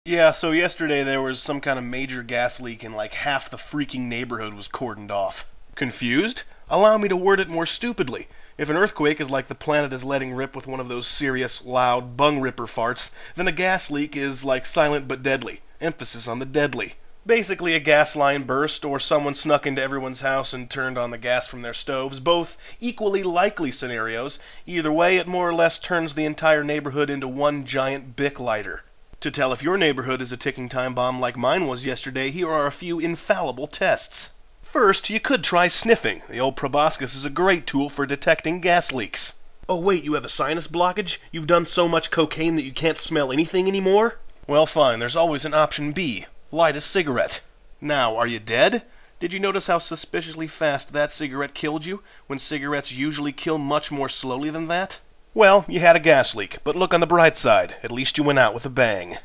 Yeah, so yesterday there was some kind of major gas leak and like half the freaking neighborhood was cordoned off. Confused? Allow me to word it more stupidly. If an earthquake is like the planet is letting rip with one of those serious, loud, bung ripper farts, then a gas leak is like silent but deadly. Emphasis on the deadly. Basically a gas line burst, or someone snuck into everyone's house and turned on the gas from their stoves, both equally likely scenarios. Either way, it more or less turns the entire neighborhood into one giant Bic lighter. To tell if your neighborhood is a ticking time bomb like mine was yesterday, here are a few infallible tests. First, you could try sniffing. The old proboscis is a great tool for detecting gas leaks. Oh wait, you have a sinus blockage? You've done so much cocaine that you can't smell anything anymore? Well fine, there's always an option B. Light a cigarette. Now, are you dead? Did you notice how suspiciously fast that cigarette killed you, when cigarettes usually kill much more slowly than that? Well, you had a gas leak, but look on the bright side. At least you went out with a bang.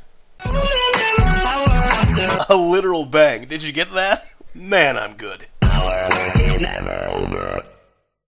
A literal bang. Did you get that? Man, I'm good.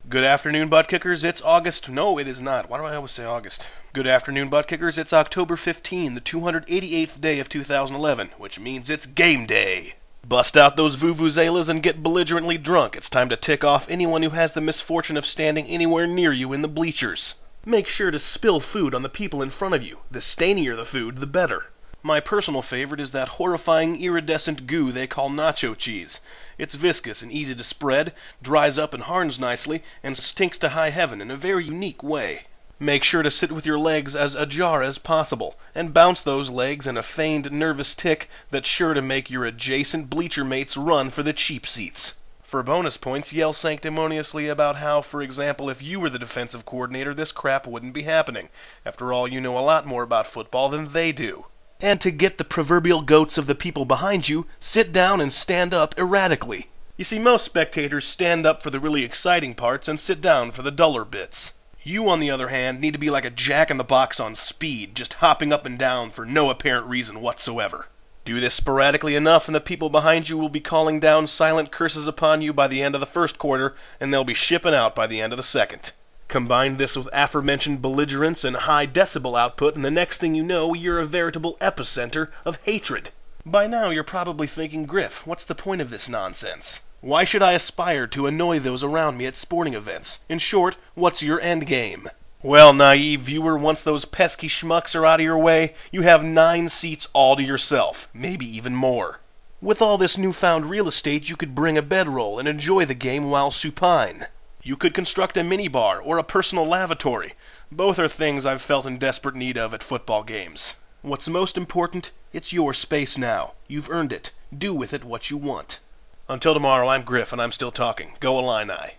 Good afternoon, butt kickers. It's August. No, it is not. Why do I always say August? Good afternoon, butt kickers. It's October 15, the 288th day of 2011, which means it's game day. Bust out those vuvuzelas and get belligerently drunk. It's time to tick off anyone who has the misfortune of standing anywhere near you in the bleachers. Make sure to spill food on the people in front of you. The stainier the food, the better. My personal favorite is that horrifying iridescent goo they call nacho cheese. It's viscous and easy to spread, dries up and hardens nicely, and stinks to high heaven in a very unique way. Make sure to sit with your legs as ajar as possible, and bounce those legs in a feigned nervous tick that's sure to make your adjacent bleacher mates run for the cheap seats. For bonus points, yell sanctimoniously about how, for example, if you were the defensive coordinator, this crap wouldn't be happening. After all, you know a lot more about football than they do. And to get the proverbial goats of the people behind you, sit down and stand up erratically. You see, most spectators stand up for the really exciting parts and sit down for the duller bits. You, on the other hand, need to be like a jack-in-the-box on speed, just hopping up and down for no apparent reason whatsoever. Do this sporadically enough and the people behind you will be calling down silent curses upon you by the end of the first quarter, and they'll be shipping out by the end of the second. Combine this with aforementioned belligerence and high decibel output, and the next thing you know, you're a veritable epicenter of hatred. By now you're probably thinking, Griff, what's the point of this nonsense? Why should I aspire to annoy those around me at sporting events? In short, what's your end game? Well, naive viewer, once those pesky schmucks are out of your way, you have 9 seats all to yourself, maybe even more. With all this newfound real estate, you could bring a bedroll and enjoy the game while supine. You could construct a minibar or a personal lavatory. Both are things I've felt in desperate need of at football games. What's most important? It's your space now. You've earned it. Do with it what you want. Until tomorrow, I'm Griff, and I'm still talking. Go Illini.